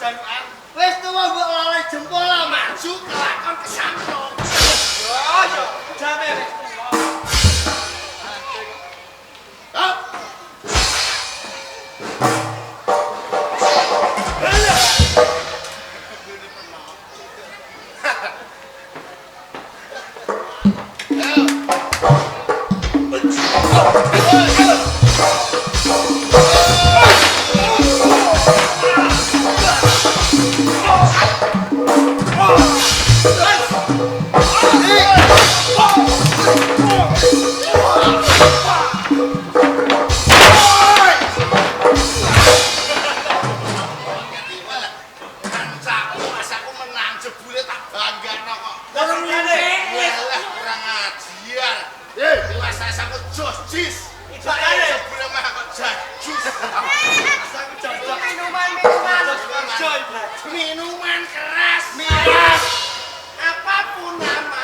januan. Wis tuwa mbok lali jempol lah Maju kelakon kesamprong. Yo yo, jame wis tuwa. Hop. Minuman keras, miras, apapun nama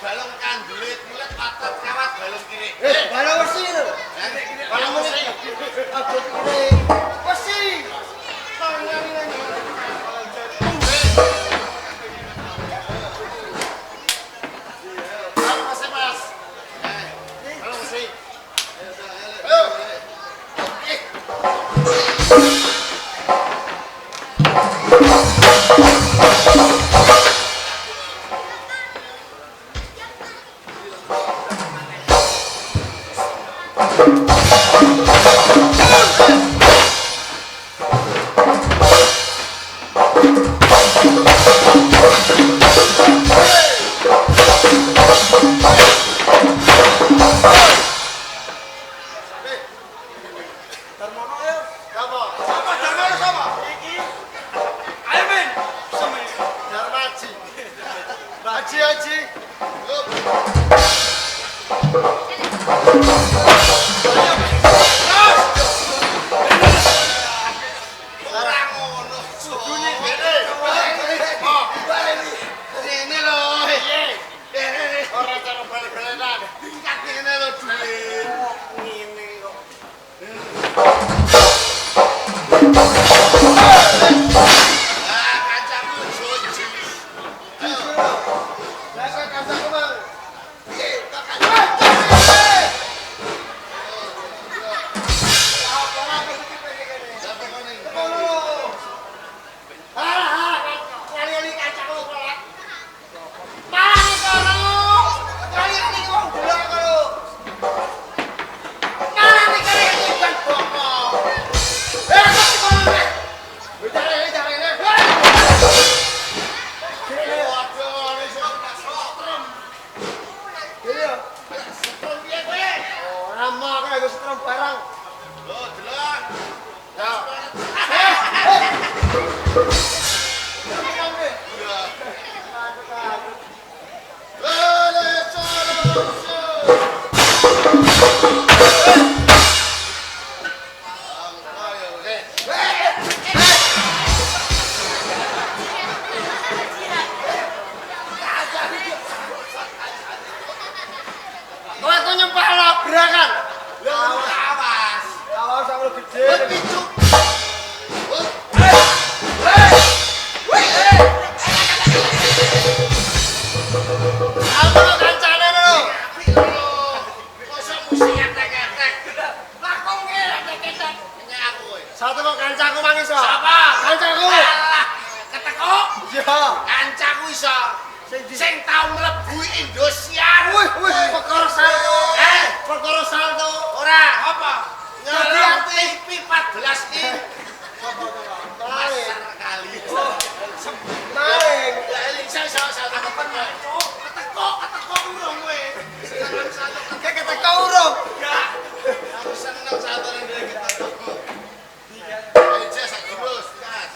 balong kandulit mulet otot kawat balong kiri. Balong wesi lho. Balong wesi. Aduh kiri. Wesi. Satu kok kancaku mang iso. Sapa? Kancaku. Alah, keteko. Iya. Kancaku iso. Sing tau mlebu Indosiar. Wih, perkara salto. Perkara salto. Ora, apa? Jadi Nyolong TV 14 in. Maling. Pasar kali. Maling. Ya eling saya tangkepan ya. Keteko urung kowe. Seneng salto. Kayak keteko urung. Ya. Aku seneng salto ning keteko. Aja sak terus, Mas.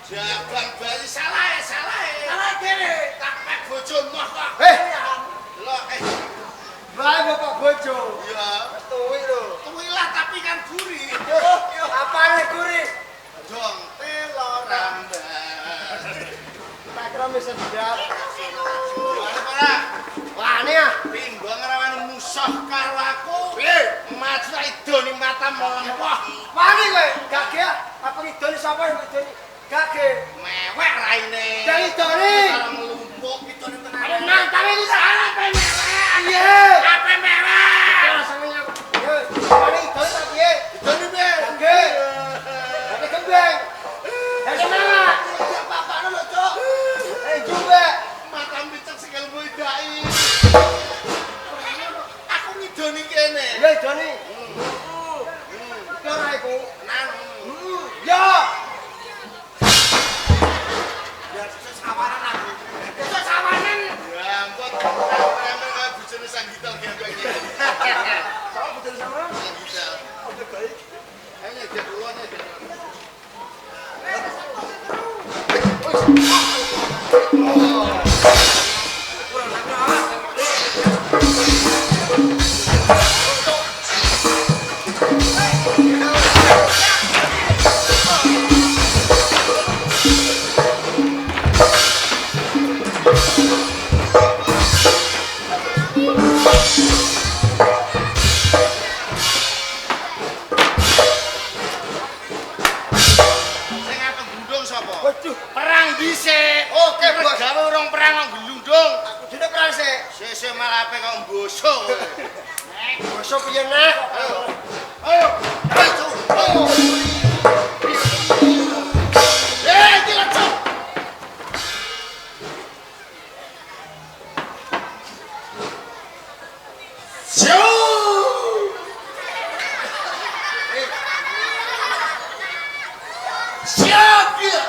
Jabang Bali salah ya. Salah kene. Tak pek bojo moh kok. Lho, Bae bapak bojo. iya. Tuwi lho. Tuwilah tapi kan gurih. Yo, apane gurih? Dong, Telor. rambah. Tak kira mesen diap. Gimana para? Wani ah. Timbang rawan musuh karo aku. Piye? Maju tak idoni mata melempoh. Wani kowe, gage apa ngidoni sapa ngidoni? Gage. Mewek raine. Jangan idoni. Karo ngelumpuk idoni tenan. Nang tapi iki salah Apa mewek? piye? Apa mewek? Ora sampeyan aku. Yo, wani idoni ta piye? Idoni piye? Gage. Gage kembang. Ya semangat. Bapakno lho, Cuk. Juga. Mata picek sikil dai. Aku ngidoni kene. Ya idoni. Ora iku. Tenan. Ya. Ya sesuk sawaran aku. Sesuk sawaran. Ya ampun, remeh kaya bojone Sanggita gembeng iki. Sama betul sama. Sanggita. Oke baik. Ayo dia duluan ya. Sing aku gundung sapa? Waduh, Perang dhisik. Oke, Bos. Gawe urung perang kok glundung. aku sudah perang sih. Sesuk malah ape kok mbosok. Bosok piye nek? Ayo. Ayo. Ayo. Ayo. Gila, Cuk. Siap dia.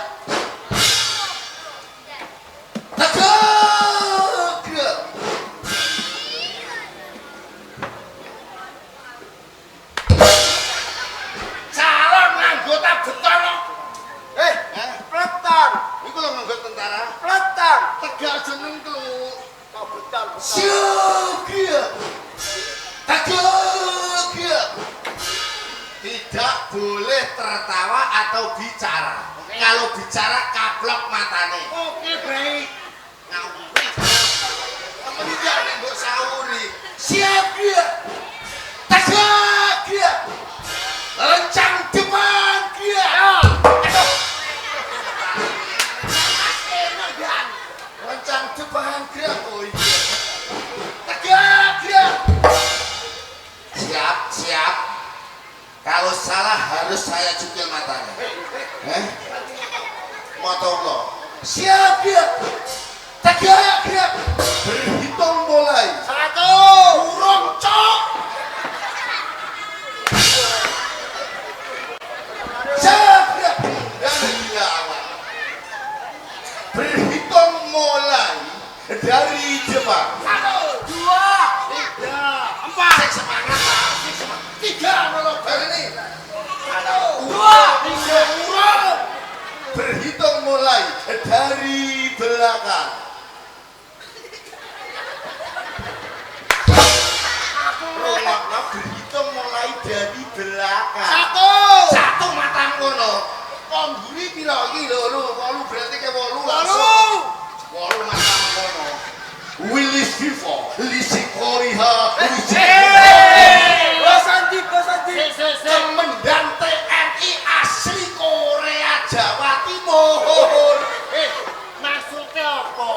Tegak dia. Calon anggota beton. Peleton, Iku lho nganggo tentara. peleton. Tegak jeneng tuh. Kau beton. Siap dia. Tegak dia. Tidak boleh tertawa atau bicara. Kalau bicara kaplok matane. Oke, baik. Ngawuri. Kemudian nek mbok sauri. Siap dia. Tegak dia. Lencang depan dia. Lencang depan dia. Oh iya. Tegak dia. Siap, siap. Kalau salah harus saya cukil matanya. Motongo. Siap dia. Tegak dia. Berhitung mulai. 1. Urung cok. Siap dia. Dan dia awal. Berhitung mulai dari depan. 1, 2, 3, 4. Semangat. 3 nolok ini. 1, 2, 3, urung. Berhitung mulai dari belakang. Rungokno berhitung mulai dari belakang. 1 matang ngono. Kok mburi pira iki lho, 8 berarti ke 8 langsung. 8 matang ngono. Willis Vivo, Lisi Koriha, Bosanti. Kemendan TNI asli Korea Jawa Timur. Maksudnya apa?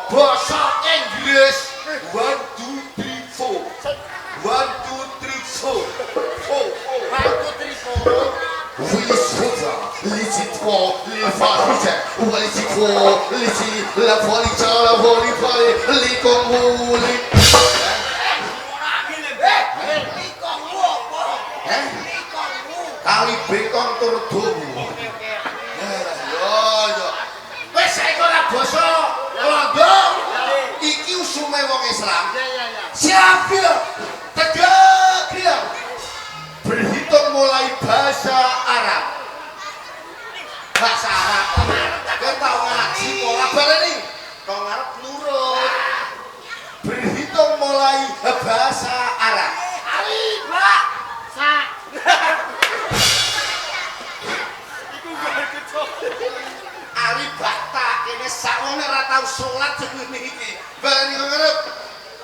Bahasa Inggris. 1, 2, 3, 4. 1, 2, 3, 4. 4. Willis Vivo, Lisi Koriha, Lisi La Policia, La Polipali, Likonguli. Kali bekong tur domu. Yo. Wis saiki ora basa Londo. Iki usume wong Islam. Siap dia. Tegak dia. Berhitung mulai bahasa Arab. Bahasa Arab. Kowe tau ngaji ora bareni? Kok ngarep nurut. Berhitung mulai bahasa Arab. Ali, Pak. Sa. Ali bata kene sakone ora tau salat jenenge iki. Bareng kok ngarep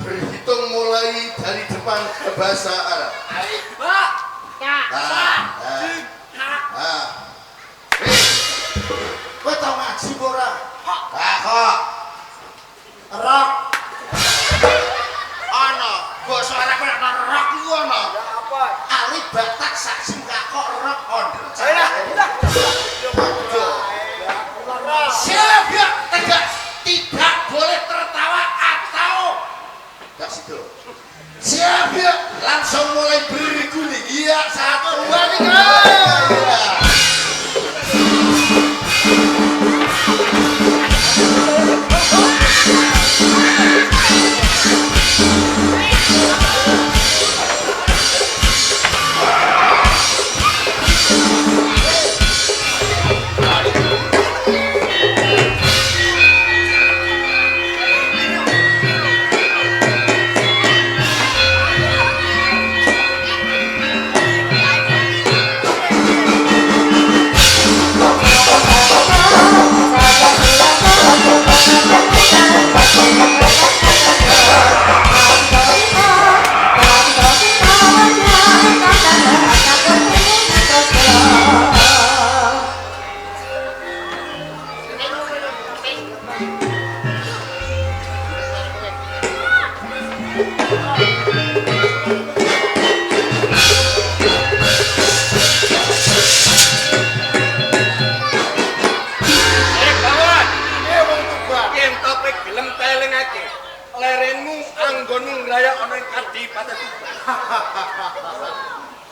berhitung mulai dari depan bahasa Arab. Ali, Pak. Sa. Kowe tau ngaji apa ora? Kok. Rok. Ana, basa Arab ana rok iku ana. Apa? Ali batak sak singkakok rok onder. Siap ya, tidak boleh tertawa atau enggak situ. Siap ya, langsung mulai berguling. Iya, 1, 2, 3.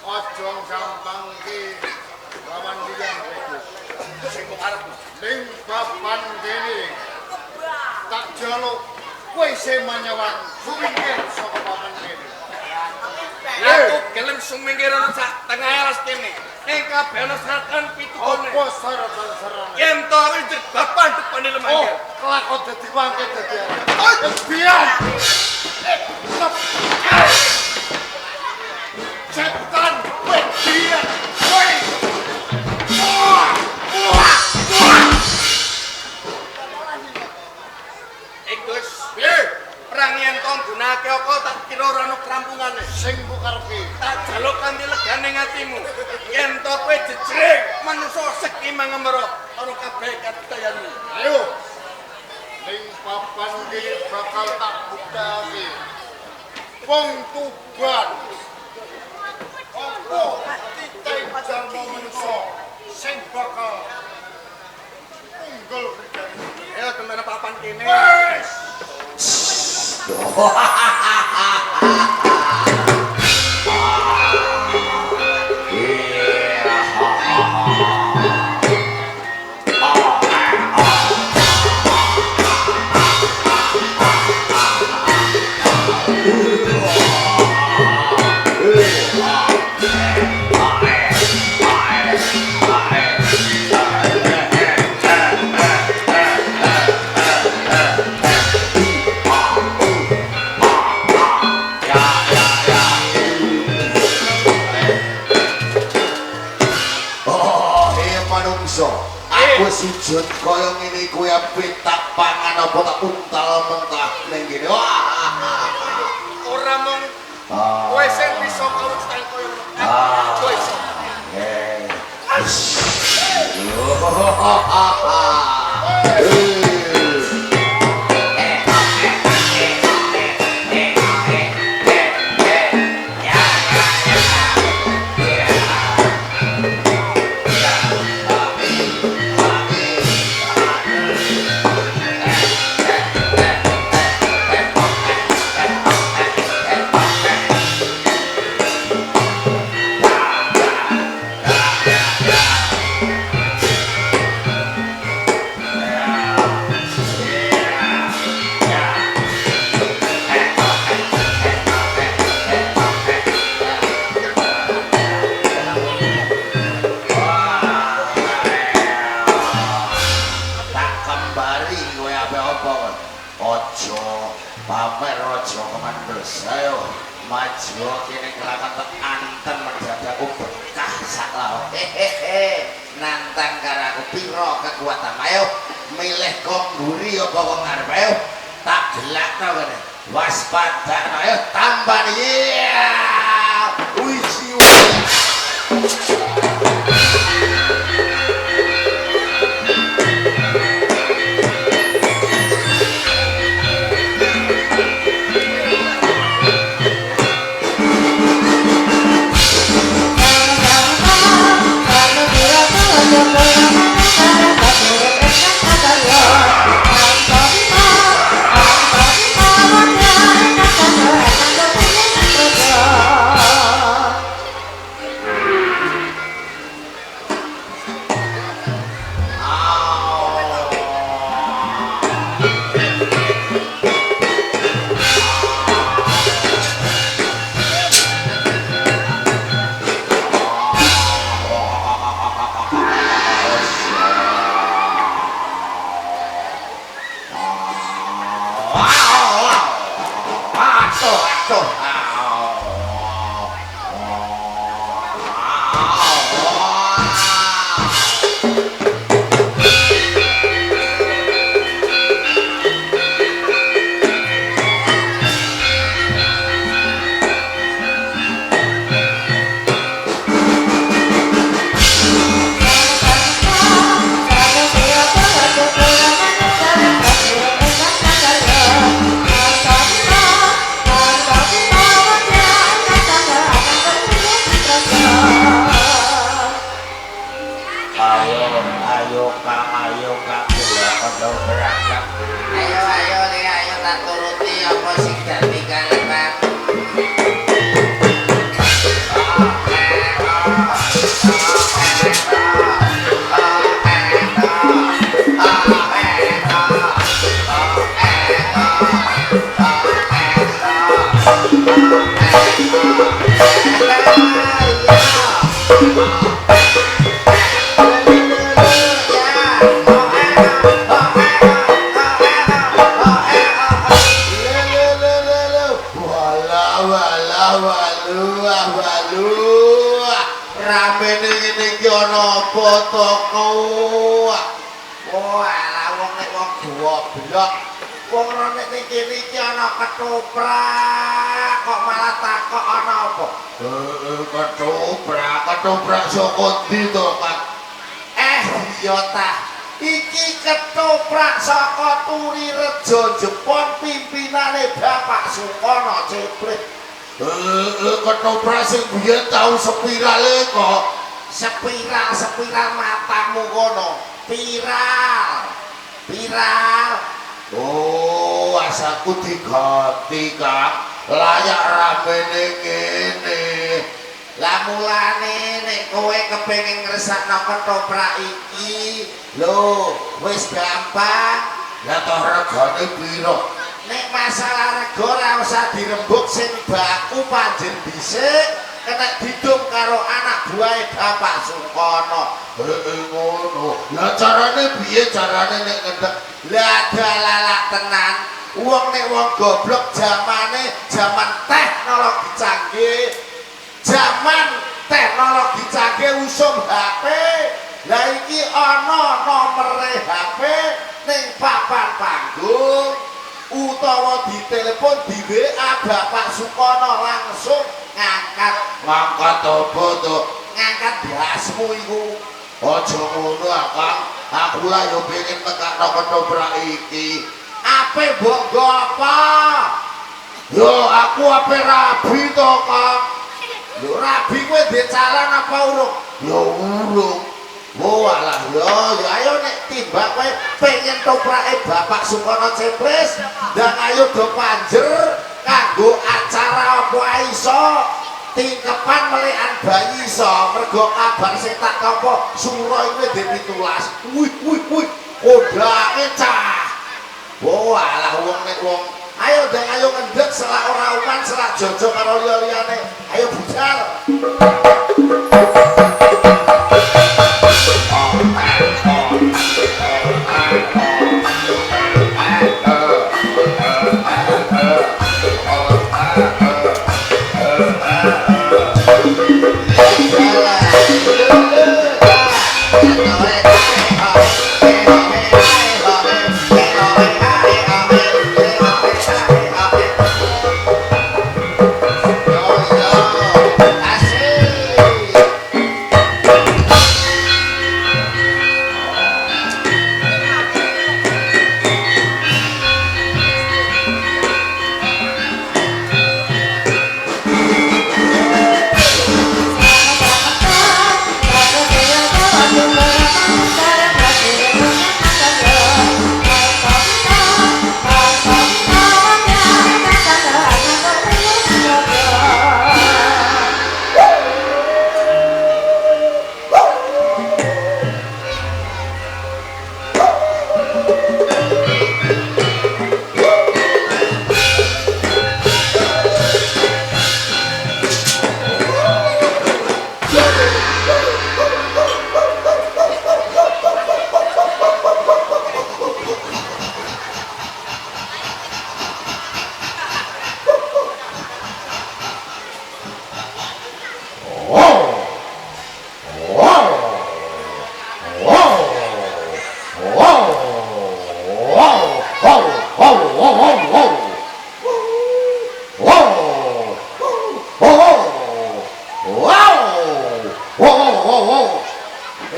Ojo gampang ki lawan liyan sing kok arep ning baban kene tak jaluk kowe isih manyawang sumingkir saka baban kene. Aku gelem sumingkir ana sak tengah alas kene. Ning kabeh ana seratan pitukone. Apa saratan-saratan? Yen to wis baban depane lemangkir. Oh, kelakon dadi wangke dadi. Oh, biar. Setan, biar. yen to kowe jejreng manungsa seki mangemro karo kabeh kadayane. Ayo. Ning papan kene bakal tak buktake. Wong Tuban. Apa titik jalma manungsa sing bakal unggul kerjane. Ayo tentang papan kene. Wes. Aku sujud kaya ngene kuwi ape tak pangan apa tak untal mentah ning kene. Ora mung kowe sing bisa kalutan kaya ngono. Kowe iso. Pamer aja kemandos ayo maju kene kelakan anten menjadaku berkah saklau nantang karo aku piro kekuatan ayo milih kong mburi apa kong ngarep ayo tak gelakno kene waspada ayo tambah iya wiji ramene ngene iki ana apa to kok? Wah, wong nek wong goblok Wong nek ning kene iki ana ketoprak kok malah takok ana apa? Ketoprak saka ndi to, Pak? Iya ta. Iki ketoprak saka Turirejo Jepon pimpinane Bapak Sukono Ceprit. Ketoprak sing biyen tau spirale kok. Spiral matamu kono. Viral. Oh, asaku diganti, Kak. Layak ramene kene. Lah mulane nek kowe kepengin ngresakno ketoprak iki, lho, wis gampang. Lah toh regane piro? Nek masalah rega ora usah dirembug sing baku panjen dhisik, kena didum karo anak buahe Bapak Sukono. Ngono. Lah carane piye carane nek ngendek? Lah dalalak tenan. Wong nek wong goblok zaman teknologi canggih. Zaman teknologi canggih usum HP. Lah iki ana nomere HP ning papan panggung utawa ditelepon di WA Bapak Sukono langsung ngangkat apa to? Ngangkat dasmu iku. Aja ngono, Kang. Aku lah yo pengen tekakno ketoprak iki. Ape mbok nggo apa? Yo aku ape rabi to, Kang. Lho rabi kowe ndek calon apa urung? Ya urung. Oh alah yo ayo nek timbang kowe pengen toprake Bapak Sukono Cepris, ndang ayo do panjer kanggo acara apa iso. Tingkepan melekan bayi iso. Mergo kabar sing tak tampa sura iki ndek 17. Wih. Kodake cah. Oh alah wong nek wong ayo dong ayo ngendek selak ora uman selak jojo karo liya-liyane. Ayo budal.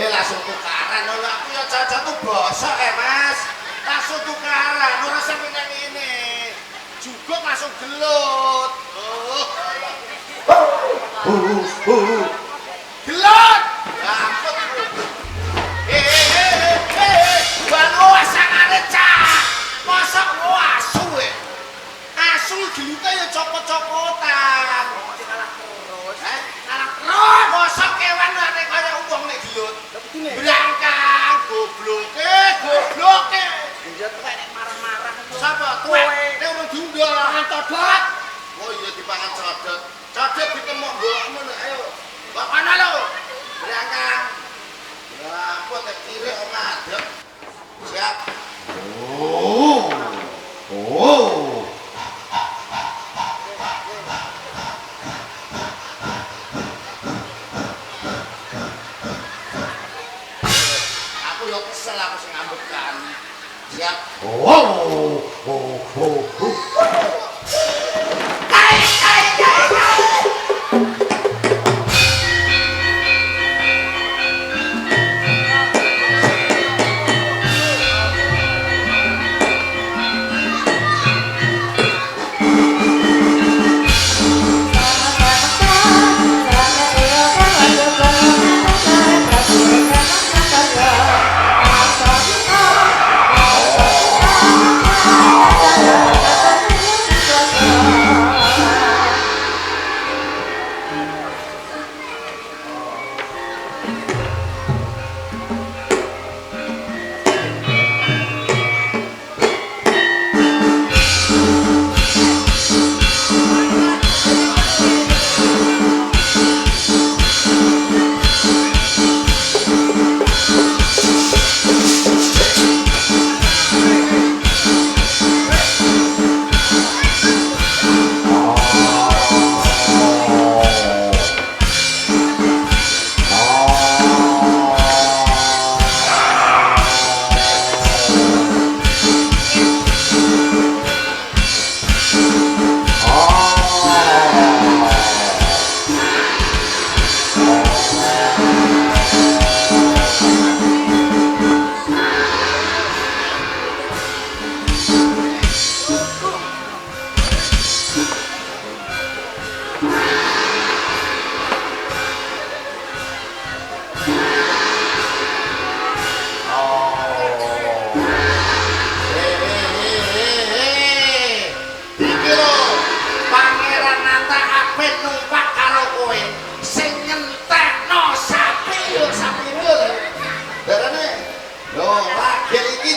Langsung tukaran lho aku ya jajan tuh bosok Mas. Langsung tukaran ora sampe nang ngene. Juguk langsung gelut. Gelut. Ampun. Bano asangane cah. Mosok asu e. Asu gelute ya copot-copotan. Terus. Kalah terus. Mosok kewan nek kaya wong nek gelut. Brangkang gobloke. Iya tuh nek marah-marah. Sapa? Tuwek. Nek urung diundol mangan codot. Oh iya dipangan codot. Codot ditemok mbokmu ayo. Kok ana lho? Brangkang. Ya ampun nek kire om adem. Siap. Oh. Aku yo kesel aku sing ngambekan. Siap.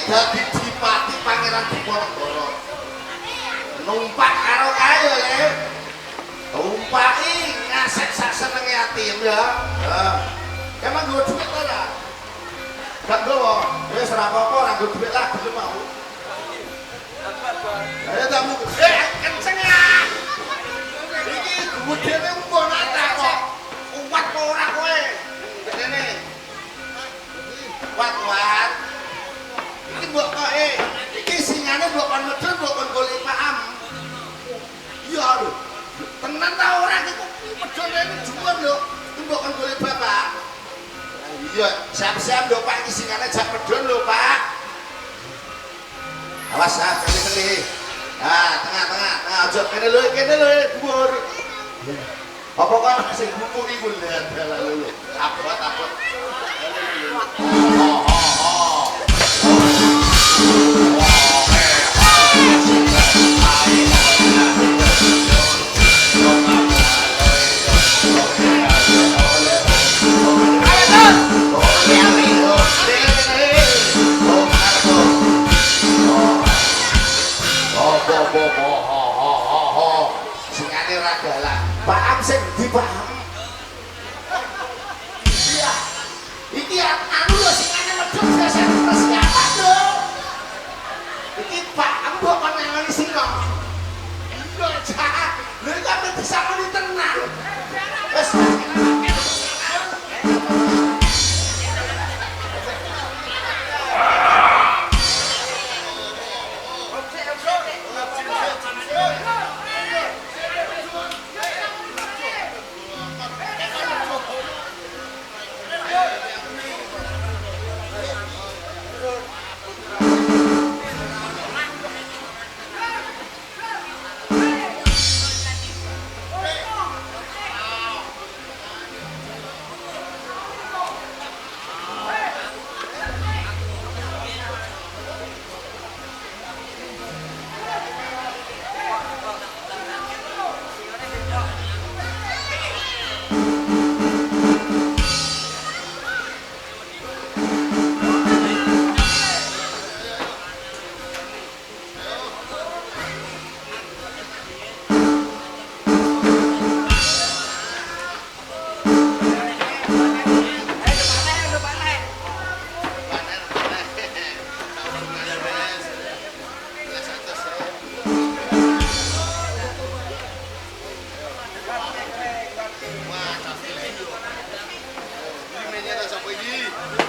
dadi dipati Pangeran Diponegoro. Numpak karo kae le. Tumpaki ngasek sak senenge ati ya. Heeh. Emang nggo duit ora? Gak nggowo. Wis ora apa-apa ora nggo duit lah gelem mau. Ayo tamu. Kenceng ah. Iki gedene umpon ata kok. Kuat apa ora kowe? Gedene. Kuat. Iki mbok kok iki singane mbok kon medhun mbok kon golek paham. Iya lho. Tenan ta ora iki medhone juwen lho. Mbok kon golek bapak. Iya, siap-siap lho Pak iki singane jak medhun lho Pak. Awas ah, kene-kene. Ah, tengah. Aja kene lho, dhuwur. Apa kok sing buku iki ku dalan lho. Abot. Singane ora dalan. Paham sing dipaham. Iya. Iki anu lho singane medhun biasa persiapan lho. Iki paham kok kon ngangoni singa. Iya, Cak. Lha iki apa bisa muni tenang. Wes Ini menyerah sampai ini.